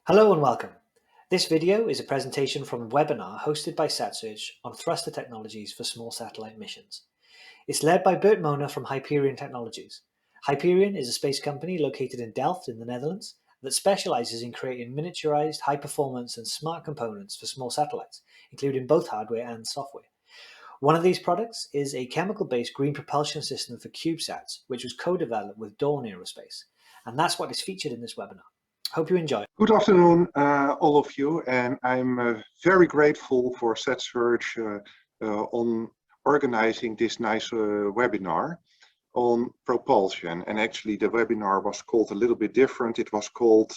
Hello and welcome. This video is a presentation from a webinar hosted by satsearch on thruster technologies for small satellite missions. It's led by Bert Mona from Hyperion Technologies. Hyperion is a space company located in Delft in the Netherlands that specializes in creating miniaturized, high-performance and smart components for small satellites, including both hardware and software. One of these products is a chemical-based green propulsion system for CubeSats, which was co-developed with Dawn Aerospace. And that's what is featured in this webinar. Hope you enjoy. Good afternoon, all of you, and I'm very grateful for satsearch on organizing this nice webinar on propulsion. And actually the webinar was called a little bit different. It was called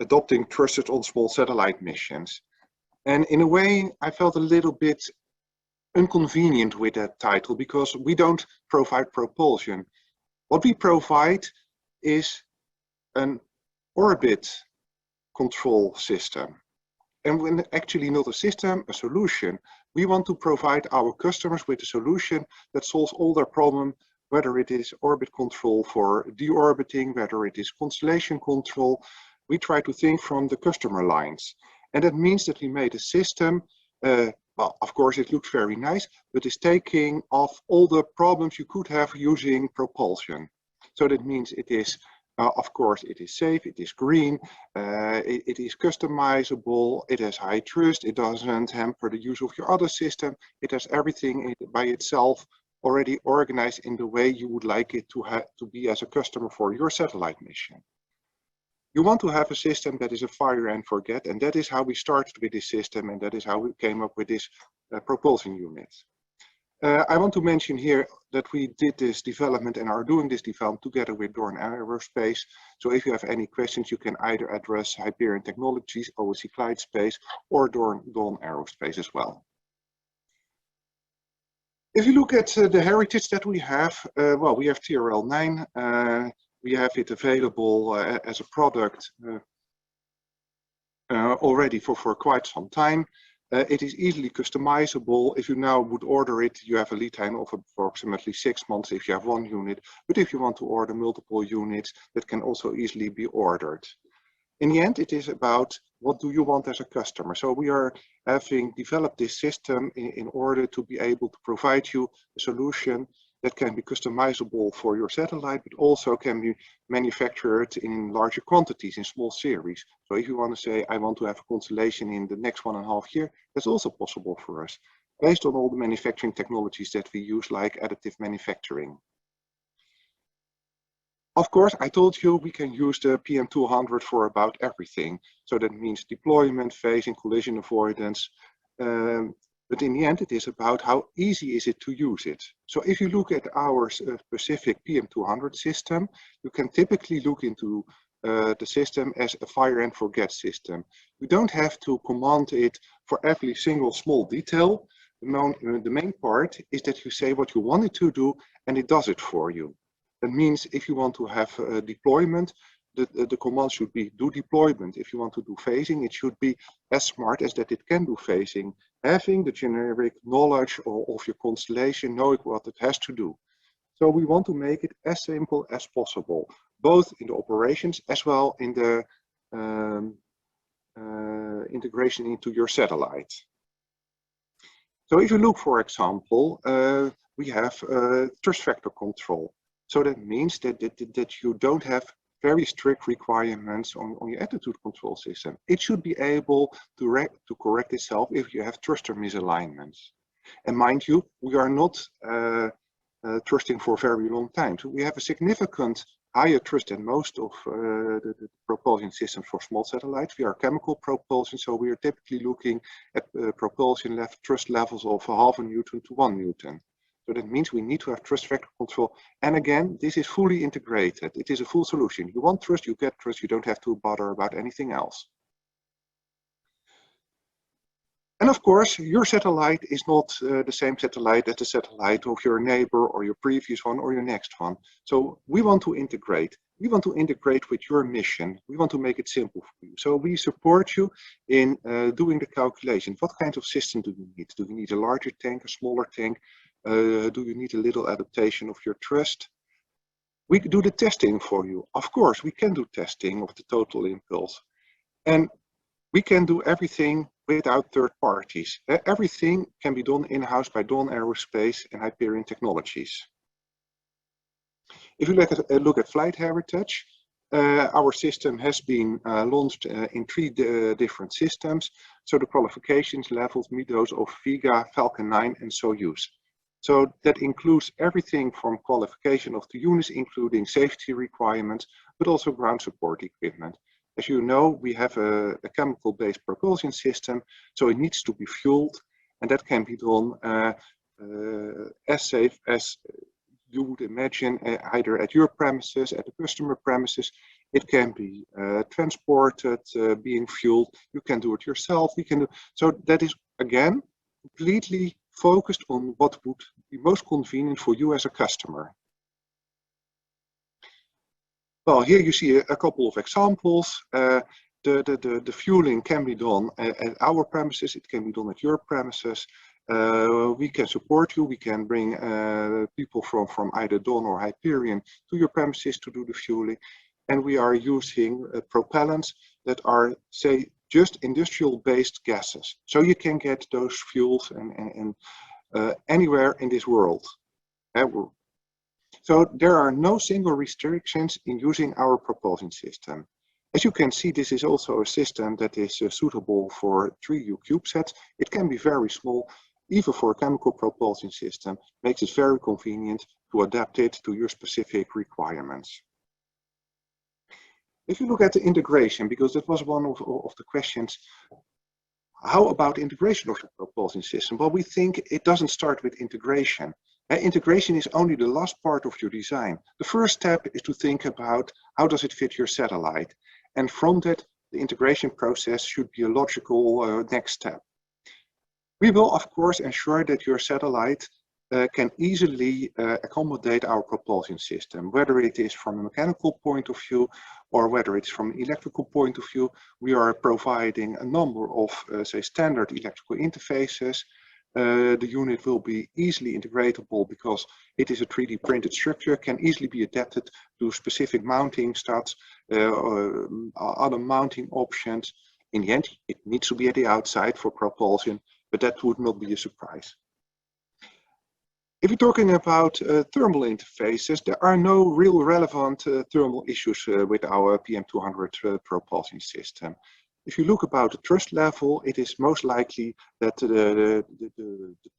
Adopting Thrusters on Small Satellite Missions. And in a way, I felt a little bit inconvenient with that title because we don't provide propulsion. What we provide is an orbit control system, and when actually not a system, a solution. We want to provide our customers with a solution that solves all their problems, whether it is orbit control for deorbiting, whether it is constellation control. We try to think from the customer lines, and that means that we made a system, well, of course it looks very nice, but it's taking off all the problems you could have using propulsion. So that means it is of course, it is safe, it is green, it is customizable, it has high trust, it doesn't hamper the use of your other system, it has everything by itself already organized in the way you would like it to be as a customer for your satellite mission. You want to have a system that is a fire and forget, and that is how we started with this system, and that is how we came up with this propulsion unit. I want to mention here that we did this development and are doing this development together with Dawn Aerospace. So if you have any questions, you can either address Hyperion Technologies, OSC Clyde Space, or Dawn Aerospace as well. If you look at the heritage that we have, well, we have TRL9. We have it available as a product already for quite some time. It is easily customizable. If you now would order it, you have a lead time of approximately 6 months if you have one unit. But if you want to order multiple units, that can also easily be ordered. In the end, it is about what do you want as a customer. So we are having developed this system in order to be able to provide you a solution that can be customizable for your satellite, but also can be manufactured in larger quantities, in small series. So if you want to say, I want to have a constellation in the next 1.5 years, that's also possible for us, based on all the manufacturing technologies that we use, like additive manufacturing. Of course, I told you we can use the PM200 for about everything. So that means deployment, phasing, collision avoidance. But in the end, it is about how easy is it to use it. So if you look at our specific PM200 system, you can typically look into the system as a fire and forget system. You don't have to command it for every single small detail. The main part is that you say what you want it to do and it does it for you. That means if you want to have a deployment, the command should be do deployment. If you want to do phasing, it should be as smart as that it can do phasing. Having the generic knowledge of your constellation, knowing what it has to do. So we want to make it as simple as possible, both in the operations as well in the integration into your satellite. So if you look, for example, we have thrust vector control. So that means that you don't have very strict requirements on your attitude control system. It should be able to correct itself if you have thruster misalignments. And mind you, we are not thrusting for a very long time. So we have a significant higher thrust than most of the propulsion systems for small satellites. We are chemical propulsion, so we are typically looking at propulsion thrust levels of 0.5 Newton to 1 Newton. So that means we need to have thrust vector control. And again, this is fully integrated. It is a full solution. You want thrust, you get thrust. You don't have to bother about anything else. And of course, your satellite is not the same satellite as the satellite of your neighbor or your previous one or your next one. So we want to integrate. We want to integrate with your mission. We want to make it simple for you. So we support you in doing the calculation. What kind of system do you need? Do you need a larger tank, a smaller tank? Do you need a little adaptation of your thrust? We do the testing for you. Of course, we can do testing of the total impulse. And we can do everything without third parties. Everything can be done in-house by Dawn Aerospace and Hyperion Technologies. If you look at flight heritage, our system has been launched in 3 different systems. So the qualifications levels meet those of Vega, Falcon 9 and Soyuz. So that includes everything from qualification of the units, including safety requirements, but also ground support equipment. As you know, we have a chemical-based propulsion system, so it needs to be fueled, and that can be done as safe as you would imagine, either at your premises, at the customer premises. It can be transported, being fueled. You can do it yourself. So that is, again, completely focused on what would be most convenient for you as a customer. Well, here you see a couple of examples. The fueling can be done at our premises. It can be done at your premises. We can support you. We can bring people from either Dawn or Hyperion to your premises to do the fueling. And we are using propellants that are, say, just industrial-based gases. So you can get those fuels anywhere in this world. So there are no single restrictions in using our propulsion system. As you can see, this is also a system that is suitable for 3U CubeSats. It can be very small, even for a chemical propulsion system. Makes it very convenient to adapt it to your specific requirements. If you look at the integration, because that was one of the questions, how about integration of your propulsion system? Well, we think it doesn't start with integration. Integration is only the last part of your design. The first step is to think about how does it fit your satellite. And from that, the integration process should be a logical next step. We will, of course, ensure that your satellite can easily accommodate our propulsion system, whether it is from a mechanical point of view or whether it's from an electrical point of view. We are providing a number of, say, standard electrical interfaces. The unit will be easily integratable because it is a 3D printed structure, can easily be adapted to specific mounting studs, other mounting options. In the end, it needs to be at the outside for propulsion, but that would not be a surprise. If you're talking about thermal interfaces, there are no real relevant thermal issues with our PM200 propulsion system. If you look about the thrust level, it is most likely that the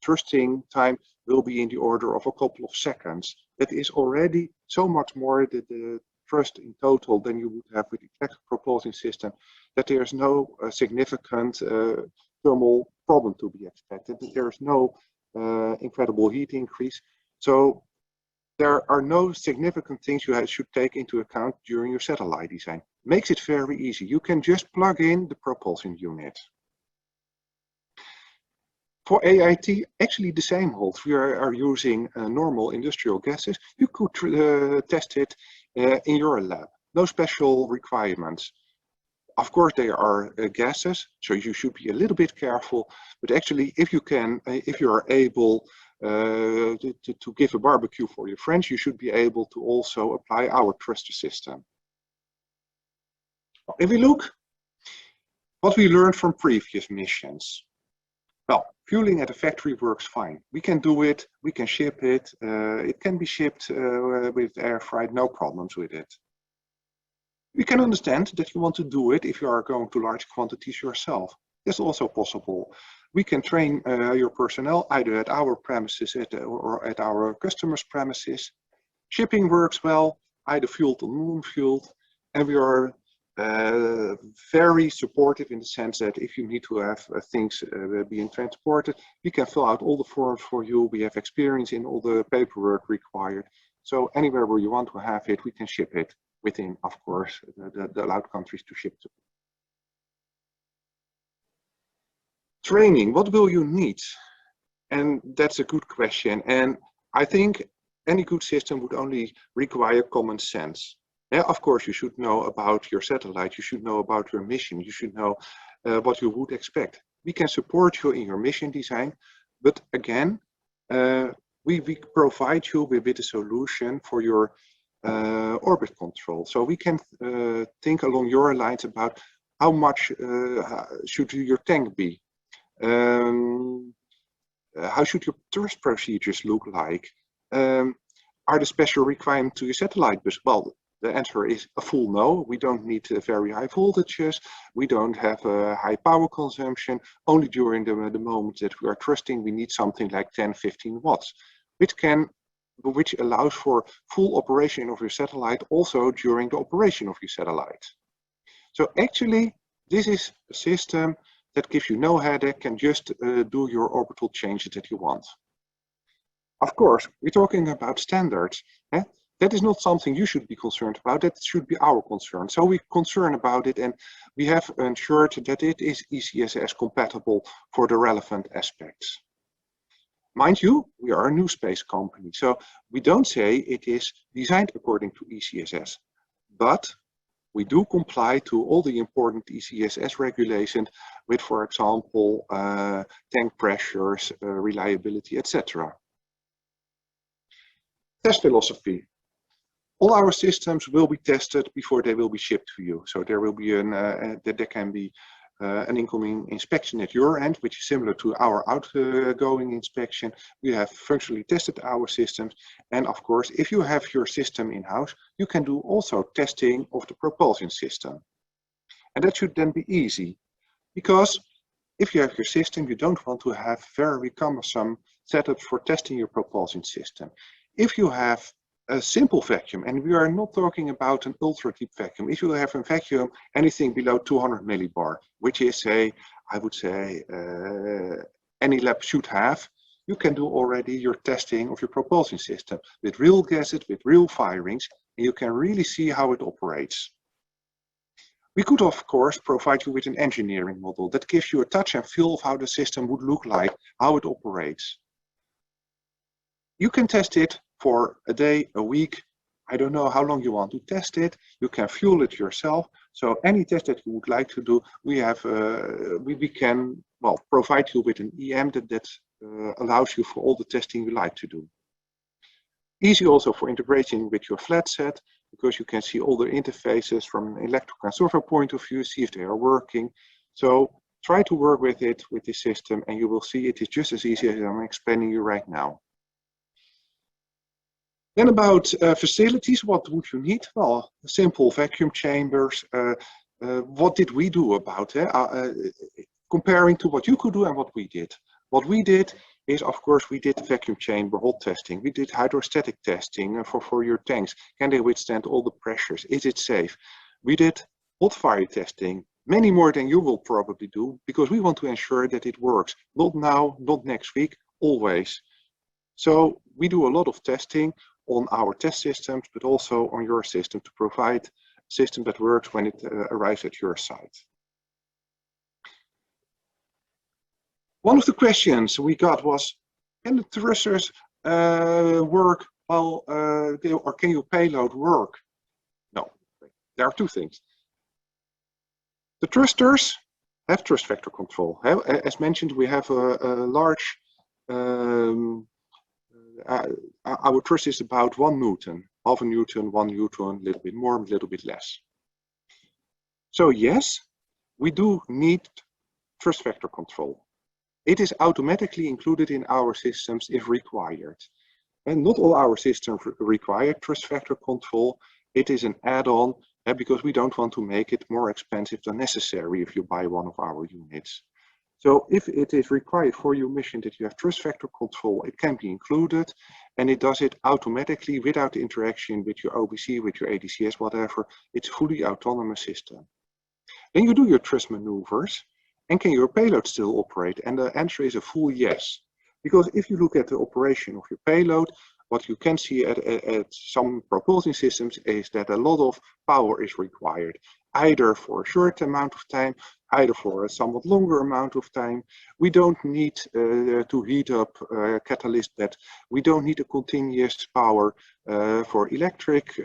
thrusting time will be in the order of a couple of seconds. That is already so much more the thrust in total than you would have with the electric propulsion system, that there is no significant thermal problem to be expected. There is no incredible heat increase. So there are no significant things you should take into account during your satellite design. Makes it very easy. You can just plug in the propulsion unit. For AIT, actually the same holds. We are using normal industrial gases. You could test it in your lab. No special requirements. Of course, they are gases, so you should be a little bit careful. But actually, if you are able to give a barbecue for your friends, you should be able to also apply our thruster system. If we look what we learned from previous missions, well, fueling at a factory works fine. We can do it, we can ship it. It can be shipped with air freight, no problems with it. We can understand that you want to do it if you are going to large quantities yourself. That's also possible. We can train your personnel either at our premises or at our customers' premises. Shipping works well, either fueled or non-fueled, and we are very supportive in the sense that if you need to have things being transported, we can fill out all the forms for you. We have experience in all the paperwork required. So anywhere where you want to have it, we can ship it within, of course, the allowed countries to ship to. Training, what will you need? And that's a good question. And I think any good system would only require common sense. Yeah, of course, you should know about your satellite. You should know about your mission. You should know what you would expect. We can support you in your mission design, but again, we provide you with a solution for your orbit control. So we can think along your lines about how much should your tank be? How should your thrust procedures look like? Are there special requirements to your satellite bus? Well, the answer is a full no. We don't need very high voltages. We don't have a high power consumption. Only during the moment that we are thrusting, we need something like 10, 15 watts, which allows for full operation of your satellite also during the operation of your satellite. So actually, this is a system that gives you no headache and just do your orbital changes that you want. Of course, we're talking about standards. That is not something you should be concerned about. That should be our concern. So we're concerned about it, and we have ensured that it is ECSS compatible for the relevant aspects. Mind you, we are a new space company, so we don't say it is designed according to ECSS, but we do comply to all the important ECSS regulations with, for example, tank pressures, reliability, etc. Test philosophy. All our systems will be tested before they will be shipped to you. So there will be there can be an incoming inspection at your end, which is similar to our outgoing inspection. We have functionally tested our systems. And of course, if you have your system in-house, you can do also testing of the propulsion system. And that should then be easy, because if you have your system, you don't want to have very cumbersome setups for testing your propulsion system. If you have a simple vacuum, and we are not talking about an ultra deep vacuum. If you have a vacuum, anything below 200 millibar, which is I would say, any lab should have, you can do already your testing of your propulsion system with real gases, with real firings, and you can really see how it operates. We could, of course, provide you with an engineering model that gives you a touch and feel of how the system would look like, how it operates. You can test it for a day, a week. I don't know how long you want to test it. You can fuel it yourself. So any test that you would like to do, we have we can provide you with an EM that allows you for all the testing you like to do. Easy also for integration with your flat set, because you can see all the interfaces from an electrical and software point of view, see if they are working. So try to work with it, with this system, and you will see it is just as easy as I'm explaining you right now. Then about facilities, what would you need? Well, simple vacuum chambers. What did we do about it? Comparing to what you could do and what we did. What we did is, of course, we did vacuum chamber hot testing. We did hydrostatic testing for your tanks. Can they withstand all the pressures? Is it safe? We did hot fire testing, many more than you will probably do, because we want to ensure that it works. Not now, not next week, always. So we do a lot of testing on our test systems, but also on your system to provide a system that works when it arrives at your site. One of the questions we got was, can the thrusters work while, or can your payload work? No, there are two things. The thrusters have thrust vector control. As mentioned, we have a large our thrust is about 1 Newton, half a Newton, 1 Newton, a little bit more, a little bit less. So yes, we do need thrust vector control. It is automatically included in our systems if required. And not all our systems require thrust vector control. It is an add-on because we don't want to make it more expensive than necessary if you buy one of our units. So if it is required for your mission that you have thrust vector control, it can be included, and it does it automatically without interaction with your OBC, with your ADCS, whatever. It's a fully autonomous system. Then you do your thrust maneuvers, and can your payload still operate? And the answer is a full yes. Because if you look at the operation of your payload, what you can see at some propulsion systems is that a lot of power is required, either for a short amount of time, either for a somewhat longer amount of time. We don't need to heat up catalyst bed. We don't need a continuous power for electric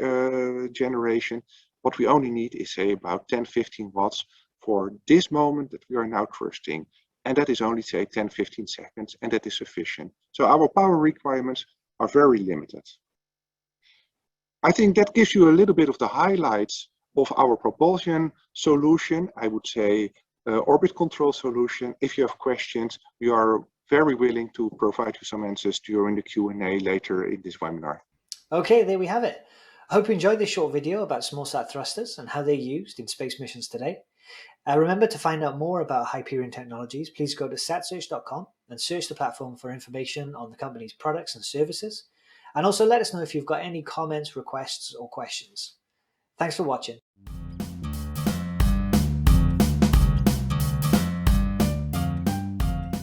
generation. What we only need is, say, about 10-15 watts for this moment that we are now thrusting. And that is only, say, 10-15 seconds, and that is sufficient. So our power requirements are very limited. I think that gives you a little bit of the highlights of our propulsion solution, I would say orbit control solution. If you have questions, we are very willing to provide you some answers during the Q&A later in this webinar. Okay, there we have it. I hope you enjoyed this short video about smallsat thrusters and how they're used in space missions today. Remember, to find out more about Hyperion Technologies, please go to satsearch.com and search the platform for information on the company's products and services. And also let us know if you've got any comments, requests, or questions. Thanks for watching.